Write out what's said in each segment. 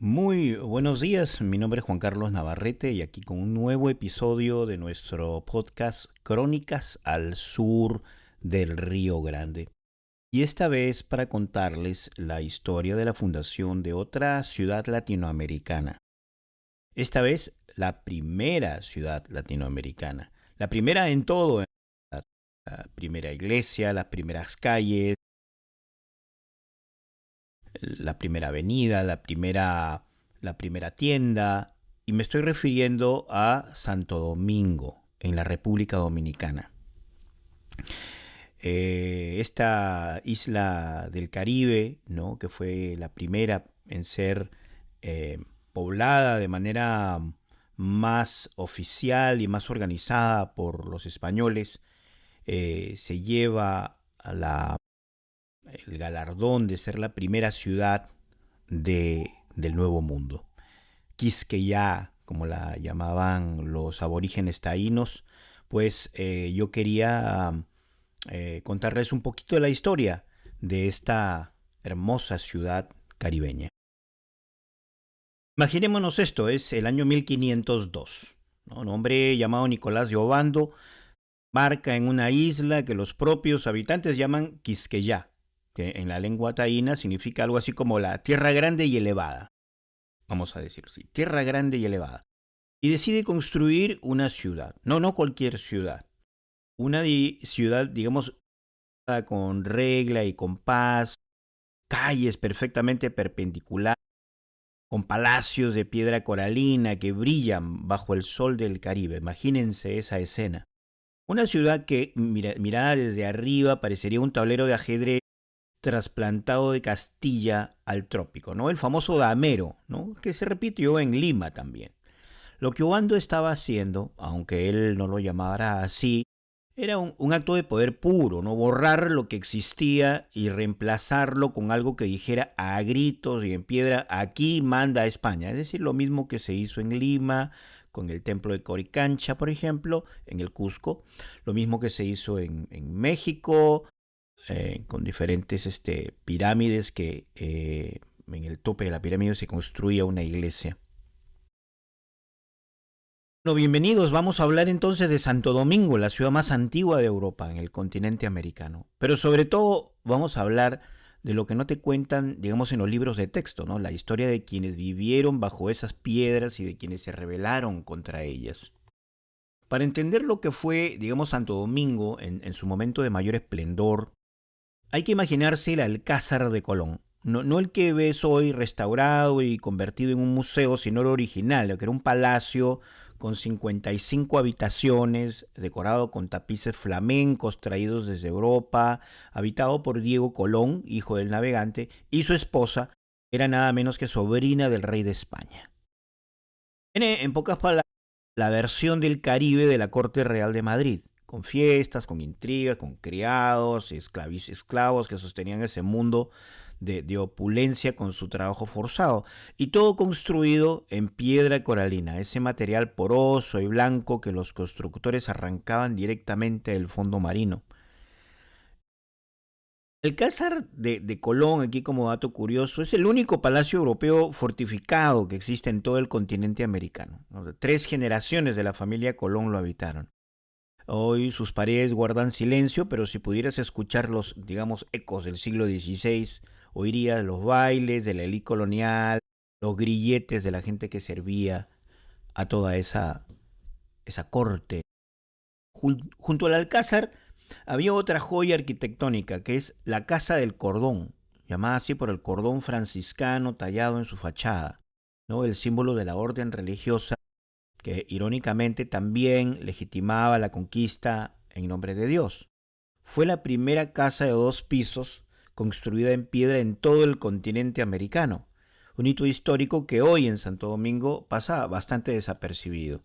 Muy buenos días, mi nombre es Juan Carlos Navarrete y aquí con un nuevo episodio de nuestro podcast Crónicas al Sur del Río Grande. Y esta vez para contarles la historia de la fundación de otra ciudad latinoamericana. Esta vez la primera ciudad latinoamericana. La primera en todo, la primera iglesia, las primeras calles, la primera avenida, la primera tienda, y me estoy refiriendo a Santo Domingo, en la República Dominicana. Esta isla del Caribe, ¿no? Que fue la primera en ser eh, poblada de manera más oficial y más organizada por los españoles, se lleva el galardón de ser la primera ciudad del Nuevo Mundo. Quisqueyá, como la llamaban los aborígenes taínos, pues yo quería contarles un poquito de la historia de esta hermosa ciudad caribeña. Imaginémonos esto, es el año 1502. ¿No? Un hombre llamado Nicolás de Obando marca en una isla que los propios habitantes llaman Quisqueyá, que en la lengua taína significa algo así como la tierra grande y elevada, vamos a decirlo así, tierra grande y elevada. Y decide construir una ciudad, no cualquier ciudad, una ciudad, digamos, con regla y compás, calles perfectamente perpendiculares, con palacios de piedra coralina que brillan bajo el sol del Caribe. Imagínense esa escena. Una ciudad que, mirada desde arriba, parecería un tablero de ajedrez trasplantado de Castilla al trópico, ¿no? El famoso damero, ¿no? Que se repitió en Lima también. Lo que Obando estaba haciendo, aunque él no lo llamara así, era un acto de poder puro, ¿no? Borrar lo que existía y reemplazarlo con algo que dijera a gritos y en piedra, aquí manda España. Es decir, lo mismo que se hizo en Lima, con el templo de Coricancha, por ejemplo, en el Cusco, lo mismo que se hizo en México, con diferentes pirámides que en el tope de la pirámide se construía una iglesia. Bueno, bienvenidos. Vamos a hablar entonces de Santo Domingo, la ciudad más antigua de Europa, en el continente americano. Pero sobre todo vamos a hablar de lo que no te cuentan, digamos, en los libros de texto, ¿no? La historia de quienes vivieron bajo esas piedras y de quienes se rebelaron contra ellas. Para entender lo que fue, digamos, Santo Domingo en su momento de mayor esplendor, hay que imaginarse el Alcázar de Colón. No el que ves hoy restaurado y convertido en un museo, sino el original, lo que era un palacio con 55 habitaciones, decorado con tapices flamencos traídos desde Europa, habitado por Diego Colón, hijo del navegante, y su esposa era nada menos que sobrina del rey de España. En pocas palabras, la versión del Caribe de la Corte Real de Madrid, con fiestas, con intrigas, con criados, esclavos que sostenían ese mundo de opulencia con su trabajo forzado, y todo construido en piedra coralina, ese material poroso y blanco que los constructores arrancaban directamente del fondo marino. El Alcázar de Colón, aquí como dato curioso, es el único palacio europeo fortificado que existe en todo el continente americano. O sea, 3 generaciones de la familia Colón lo habitaron. Hoy sus paredes guardan silencio, pero si pudieras escuchar los, digamos, ecos del siglo XVI, oirías los bailes de la élite colonial, los grilletes de la gente que servía a toda esa corte. Junto al Alcázar había otra joya arquitectónica que es la Casa del Cordón, llamada así por el cordón franciscano tallado en su fachada, ¿no? El símbolo de la orden religiosa que irónicamente también legitimaba la conquista en nombre de Dios. Fue la primera casa de 2 pisos construida en piedra en todo el continente americano, un hito histórico que hoy en Santo Domingo pasa bastante desapercibido.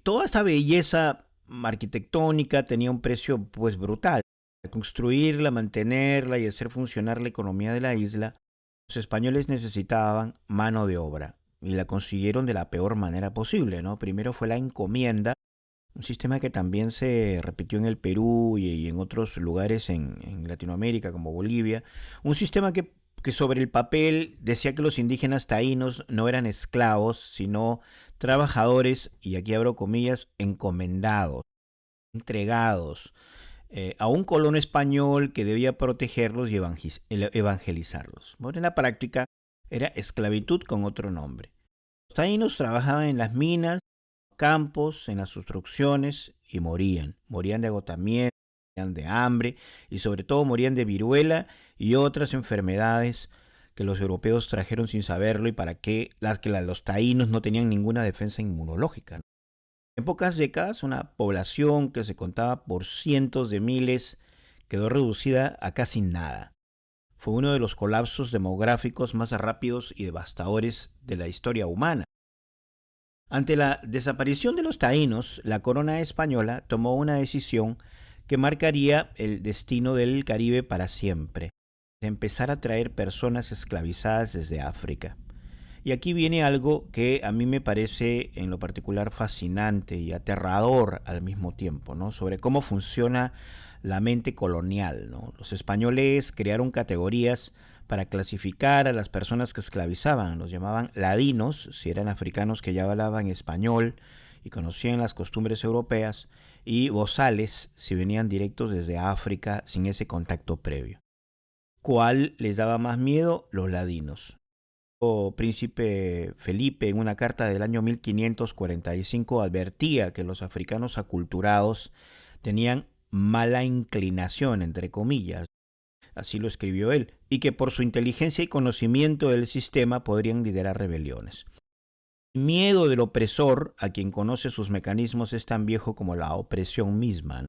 Toda esta belleza arquitectónica tenía un precio pues brutal. Construirla, mantenerla y hacer funcionar la economía de la isla, los españoles necesitaban mano de obra y la consiguieron de la peor manera posible, ¿no? Primero fue la encomienda, un sistema que también se repitió en el Perú y en otros lugares en Latinoamérica como Bolivia, un sistema que sobre el papel decía que los indígenas taínos no eran esclavos, sino trabajadores, y aquí abro comillas, encomendados, entregados a un colono español que debía protegerlos y evangelizarlos. Bueno, en la práctica era esclavitud con otro nombre. Los taínos trabajaban en las minas, campos, en las construcciones y morían. Morían de agotamiento, morían de hambre y sobre todo morían de viruela y otras enfermedades que los europeos trajeron sin saberlo y para que los taínos no tenían ninguna defensa inmunológica. En pocas décadas, una población que se contaba por cientos de miles quedó reducida a casi nada. Fue uno de los colapsos demográficos más rápidos y devastadores de la historia humana. Ante la desaparición de los taínos, la corona española tomó una decisión que marcaría el destino del Caribe para siempre: de empezar a traer personas esclavizadas desde África. Y aquí viene algo que a mí me parece en lo particular fascinante y aterrador al mismo tiempo, ¿no? Sobre cómo funciona la mente colonial, ¿no? Los españoles crearon categorías para clasificar a las personas que esclavizaban. Los llamaban ladinos, si eran africanos que ya hablaban español y conocían las costumbres europeas, y bozales, si venían directos desde África sin ese contacto previo. ¿Cuál les daba más miedo? Los ladinos. Príncipe Felipe, en una carta del año 1545, advertía que los africanos aculturados tenían mala inclinación, entre comillas, así lo escribió él, y que por su inteligencia y conocimiento del sistema podrían liderar rebeliones. El miedo del opresor, a quien conoce sus mecanismos, es tan viejo como la opresión misma.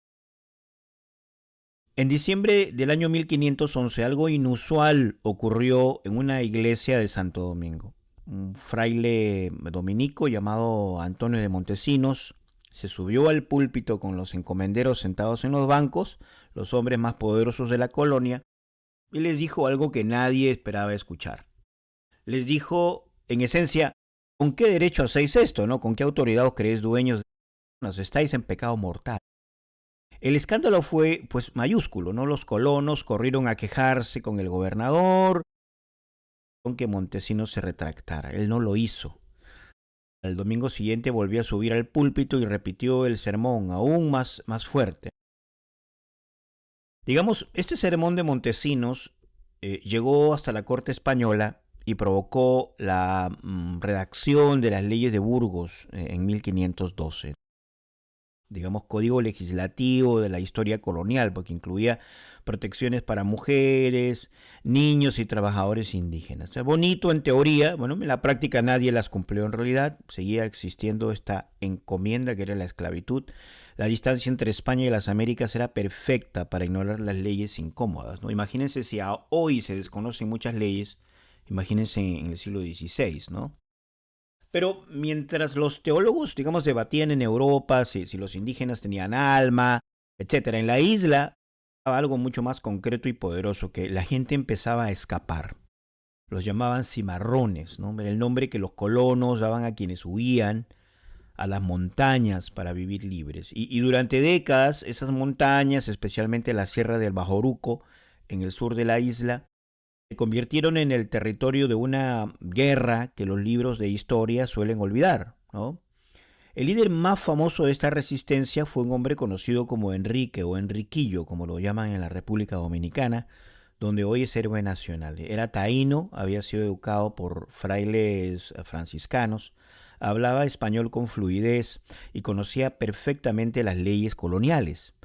En diciembre del año 1511, algo inusual ocurrió en una iglesia de Santo Domingo. Un fraile dominico llamado Antonio de Montesinos se subió al púlpito con los encomenderos sentados en los bancos, los hombres más poderosos de la colonia, y les dijo algo que nadie esperaba escuchar. Les dijo, en esencia, ¿con qué derecho hacéis esto, no? ¿Con qué autoridad os creéis dueños de las personas? Estáis en pecado mortal. El escándalo fue, pues, mayúsculo, ¿no? Los colonos corrieron a quejarse con el gobernador, con que Montesinos se retractara. Él no lo hizo. Al domingo siguiente volvió a subir al púlpito y repitió el sermón aún más fuerte. Digamos, este sermón de Montesinos llegó hasta la corte española y provocó la redacción de las leyes de Burgos en 1512. Digamos, código legislativo de la historia colonial, porque incluía protecciones para mujeres, niños y trabajadores indígenas. Bonito en teoría, bueno, en la práctica nadie las cumplió en realidad, seguía existiendo esta encomienda que era la esclavitud. La distancia entre España y las Américas era perfecta para ignorar las leyes incómodas, ¿no? Imagínense si hoy se desconocen muchas leyes, imagínense en el siglo XVI, ¿no? Pero mientras los teólogos, digamos, debatían en Europa si los indígenas tenían alma, etcétera, en la isla estaba algo mucho más concreto y poderoso, que la gente empezaba a escapar. Los llamaban cimarrones, ¿no? El nombre que los colonos daban a quienes huían a las montañas para vivir libres. Y durante décadas esas montañas, especialmente la Sierra del Bajoruco, en el sur de la isla, se convirtieron en el territorio de una guerra que los libros de historia suelen olvidar, ¿no? El líder más famoso de esta resistencia fue un hombre conocido como Enrique o Enriquillo, como lo llaman en la República Dominicana, donde hoy es héroe nacional. Era taíno, había sido educado por frailes franciscanos, hablaba español con fluidez y conocía perfectamente las leyes coloniales.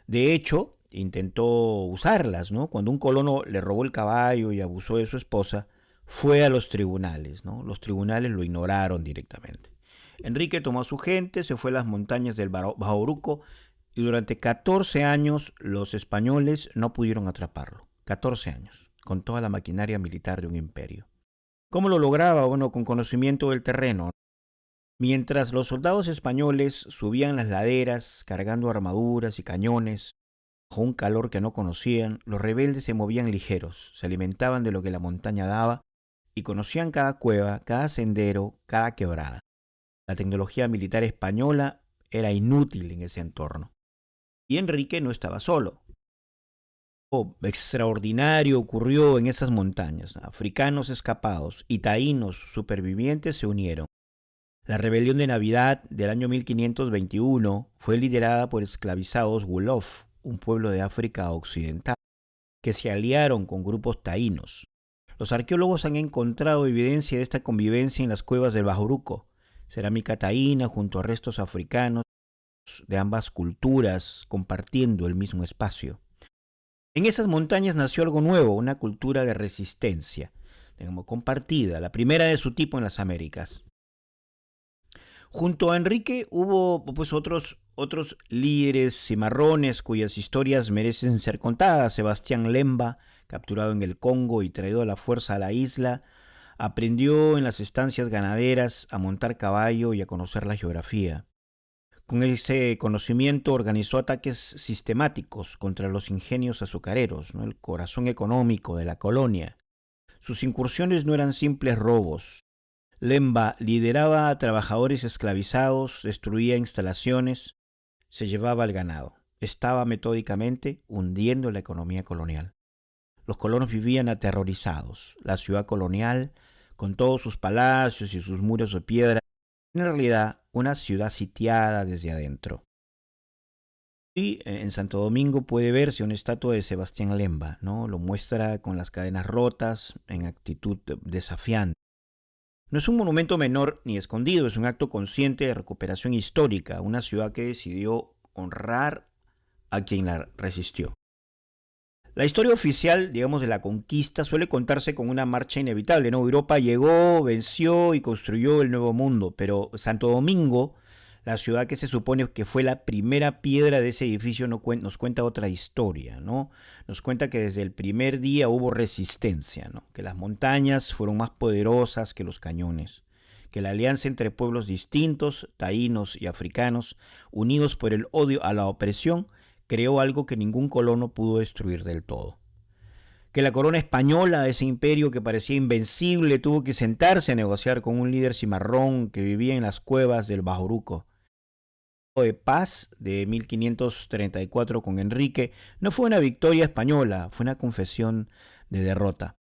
De hecho, intentó usarlas, ¿no? Cuando un colono le robó el caballo y abusó de su esposa, fue a los tribunales, ¿no? Los tribunales lo ignoraron directamente. Enrique tomó a su gente, se fue a las montañas del Bajoruco y durante 14 años los españoles no pudieron atraparlo. 14 años, con toda la maquinaria militar de un imperio. ¿Cómo lo lograba? Bueno, con conocimiento del terreno. Mientras los soldados españoles subían las laderas cargando armaduras y cañones, bajo un calor que no conocían, los rebeldes se movían ligeros, se alimentaban de lo que la montaña daba y conocían cada cueva, cada sendero, cada quebrada. La tecnología militar española era inútil en ese entorno. Y Enrique no estaba solo. Algo extraordinario ocurrió en esas montañas. Africanos escapados y taínos supervivientes se unieron. La rebelión de Navidad del año 1521 fue liderada por esclavizados Wolof, un pueblo de África Occidental, que se aliaron con grupos taínos. Los arqueólogos han encontrado evidencia de esta convivencia en las cuevas del Bajoruco, cerámica taína junto a restos africanos de ambas culturas compartiendo el mismo espacio. En esas montañas nació algo nuevo, una cultura de resistencia, digamos, compartida, la primera de su tipo en las Américas. Junto a Enrique hubo pues otros líderes cimarrones cuyas historias merecen ser contadas. Sebastián Lemba, capturado en el Congo y traído a la fuerza a la isla, aprendió en las estancias ganaderas a montar caballo y a conocer la geografía. Con ese conocimiento organizó ataques sistemáticos contra los ingenios azucareros, ¿no? El corazón económico de la colonia. Sus incursiones no eran simples robos. Lemba lideraba a trabajadores esclavizados, destruía instalaciones, se llevaba el ganado. Estaba metódicamente hundiendo la economía colonial. Los colonos vivían aterrorizados. La ciudad colonial, con todos sus palacios y sus muros de piedra, en realidad una ciudad sitiada desde adentro. Y en Santo Domingo puede verse una estatua de Sebastián Lemba, ¿no? Lo muestra con las cadenas rotas, en actitud desafiante. No es un monumento menor ni escondido, es un acto consciente de recuperación histórica, una ciudad que decidió honrar a quien la resistió. La historia oficial, digamos, de la conquista suele contarse con una marcha inevitable, ¿no? Europa llegó, venció y construyó el nuevo mundo, pero Santo Domingo, la ciudad que se supone que fue la primera piedra de ese edificio, nos cuenta otra historia, ¿no? Nos cuenta que desde el primer día hubo resistencia, ¿no? Que las montañas fueron más poderosas que los cañones, que la alianza entre pueblos distintos, taínos y africanos, unidos por el odio a la opresión, creó algo que ningún colono pudo destruir del todo. Que la corona española, ese imperio que parecía invencible, tuvo que sentarse a negociar con un líder cimarrón que vivía en las cuevas del Bajoruco. El de paz de 1534 con Enrique no fue una victoria española, fue una confesión de derrota.